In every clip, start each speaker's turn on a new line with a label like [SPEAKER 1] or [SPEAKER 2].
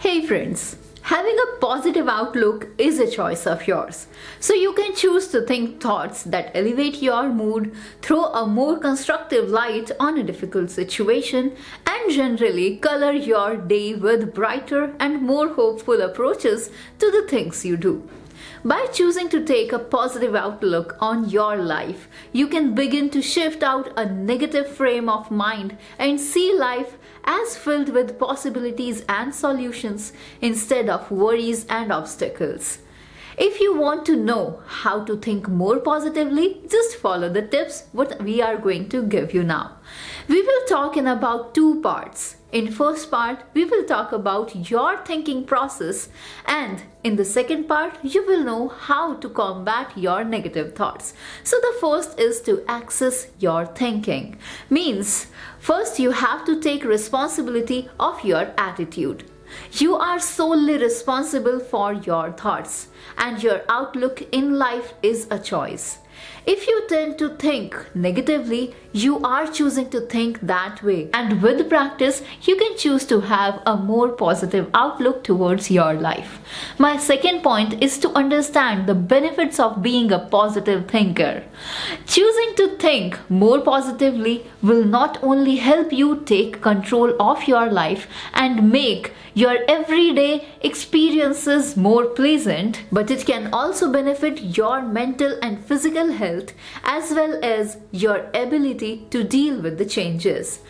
[SPEAKER 1] Hey friends, having a positive outlook is a choice of yours. So you can choose to think thoughts that elevate your mood, throw a more constructive light on a difficult situation, and generally color your day with brighter and more hopeful approaches to the things you do. By choosing to take a positive outlook on your life, you can begin to shift out a negative frame of mind and see life as filled with possibilities and solutions instead of worries and obstacles. If you want to know how to think more positively, just follow the tips what we are going to give you now. We will talk in about two parts. In first part, we will talk about your thinking process, and in the second part, you will know how to combat your negative thoughts. So the first is to access your thinking. Means first you have to take responsibility of your attitude. You are solely responsible for your thoughts, and your outlook in life is a choice. If you tend to think negatively, you are choosing to think that way. And with practice, you can choose to have a more positive outlook towards your life. My second point is to understand the benefits of being a positive thinker. Choosing to think more positively will not only help you take control of your life and make your everyday experiences more pleasant, but it can also benefit your mental and physical health as well as your ability to deal with the changes.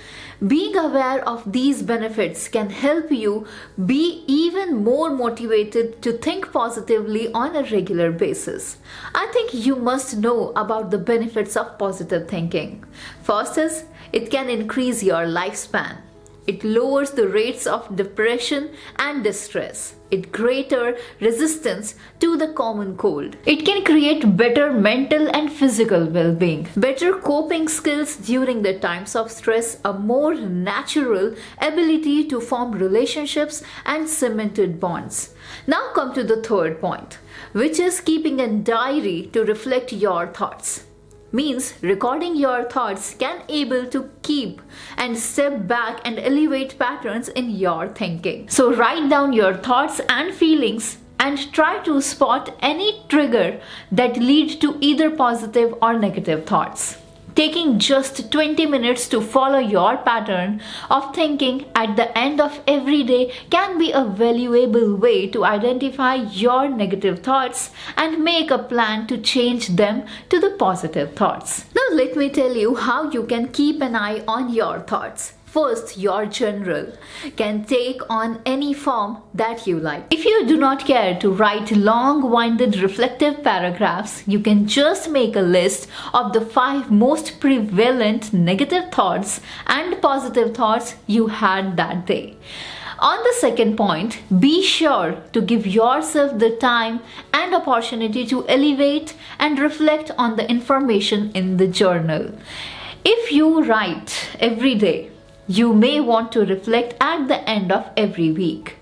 [SPEAKER 1] Being aware of these benefits can help you be even more motivated to think positively on a regular basis. I think you must know about the benefits of positive thinking. First is, it can increase your lifespan. It lowers the rates of depression and distress. It greater resistance to the common cold. It can create better mental and physical well-being, better coping skills during the times of stress, a more natural ability to form relationships and cemented bonds. Now come to the third point, which is keeping a diary to reflect your thoughts. Means recording your thoughts can able to keep and step back and elevate patterns in your thinking. So write down your thoughts and feelings and try to spot any trigger that lead to either positive or negative thoughts. Taking just 20 minutes to follow your pattern of thinking at the end of every day can be a valuable way to identify your negative thoughts and make a plan to change them to the positive thoughts. Now let me tell you how you can keep an eye on your thoughts. First, your journal can take on any form that you like. If you do not care to write long-winded reflective paragraphs, you can just make a list of the 5 most prevalent negative thoughts and positive thoughts you had that day. On the second point, be sure to give yourself the time and opportunity to elevate and reflect on the information in the journal. If you write every day, you may want to reflect at the end of every week.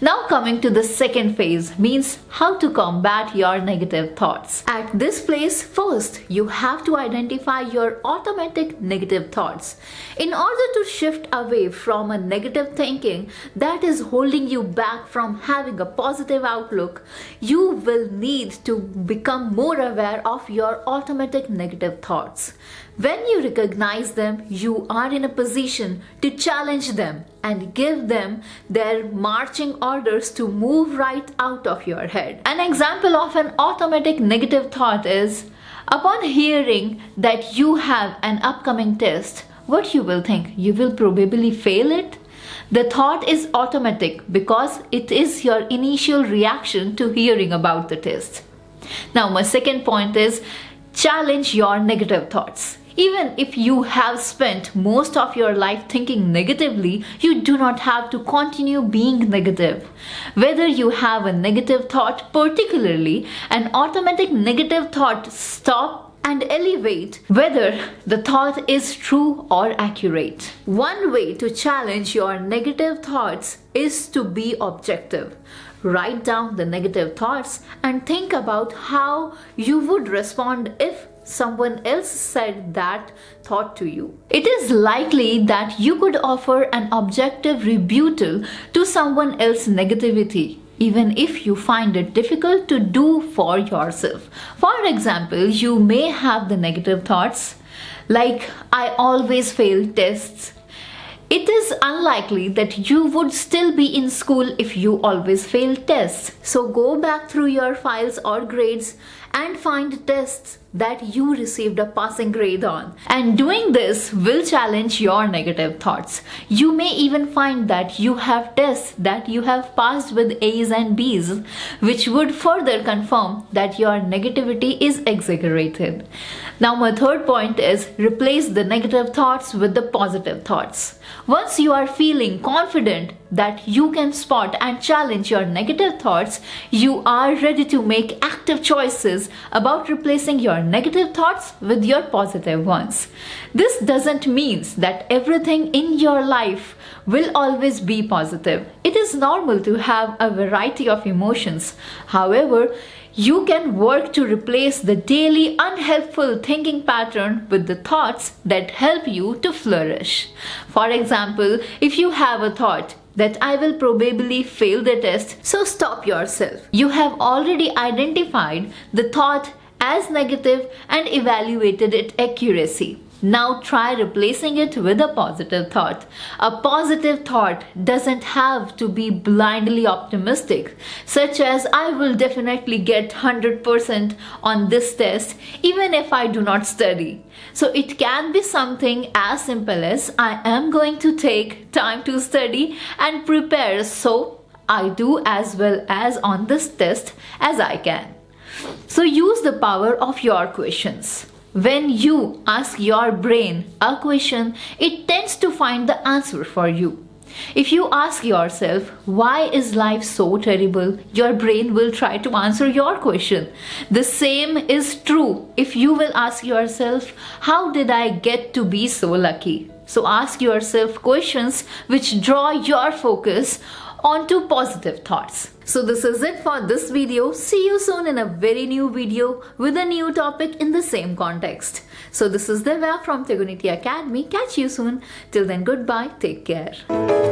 [SPEAKER 1] Now coming to the second phase, means how to combat your negative thoughts. At this place, first you have to identify your automatic negative thoughts. In order to shift away from a negative thinking that is holding you back from having a positive outlook, you will need to become more aware of your automatic negative thoughts. When you recognize them, you are in a position to challenge them and give them their marching orders to move right out of your head. An example of an automatic negative thought is, upon hearing that you have an upcoming test, what you will think? You will probably fail it? The thought is automatic because it is your initial reaction to hearing about the test. Now my second point is, challenge your negative thoughts. Even if you have spent most of your life thinking negatively, you do not have to continue being negative. Whether you have a negative thought, particularly an automatic negative thought, stop and elevate whether the thought is true or accurate. One way to challenge your negative thoughts is to be objective. Write down the negative thoughts and think about how you would respond if someone else said that thought to you. It is likely that you could offer an objective rebuttal to someone else's negativity, even if you find it difficult to do for yourself. For example, you may have the negative thoughts like, I always fail tests. It is unlikely that you would still be in school if you always fail tests. So go back through your files or grades and find tests that you received a passing grade on. And doing this will challenge your negative thoughts. You may even find that you have tests that you have passed with A's and B's, which would further confirm that your negativity is exaggerated. Now, my third point is replace the negative thoughts with the positive thoughts. Once you are feeling confident that you can spot and challenge your negative thoughts, you are ready to make active choices about replacing your negative thoughts with your positive ones. This doesn't mean that everything in your life will always be positive. It is normal to have a variety of emotions. However, you can work to replace the daily unhelpful thinking pattern with the thoughts that help you to flourish. For example, if you have a thought that I will probably fail the test, so stop yourself. You have already identified the thought as negative and evaluated its accuracy. Now try replacing it with a positive thought. A positive thought doesn't have to be blindly optimistic, such as I will definitely get 100% on this test even if I do not study. So it can be something as simple as I am going to take time to study and prepare, so I do as well as on this test as I can. So use the power of your questions. When you ask your brain a question, it tends to find the answer for you. If you ask yourself, why is life so terrible? Your brain will try to answer your question. The same is true if you will ask yourself, how did I get to be so lucky? So ask yourself questions which draw your focus onto positive thoughts. So this is it for this video. See you soon in a very new video with a new topic in the same context. So this is Divya from Tegonity Academy. Catch you soon. Till then, goodbye. Take care.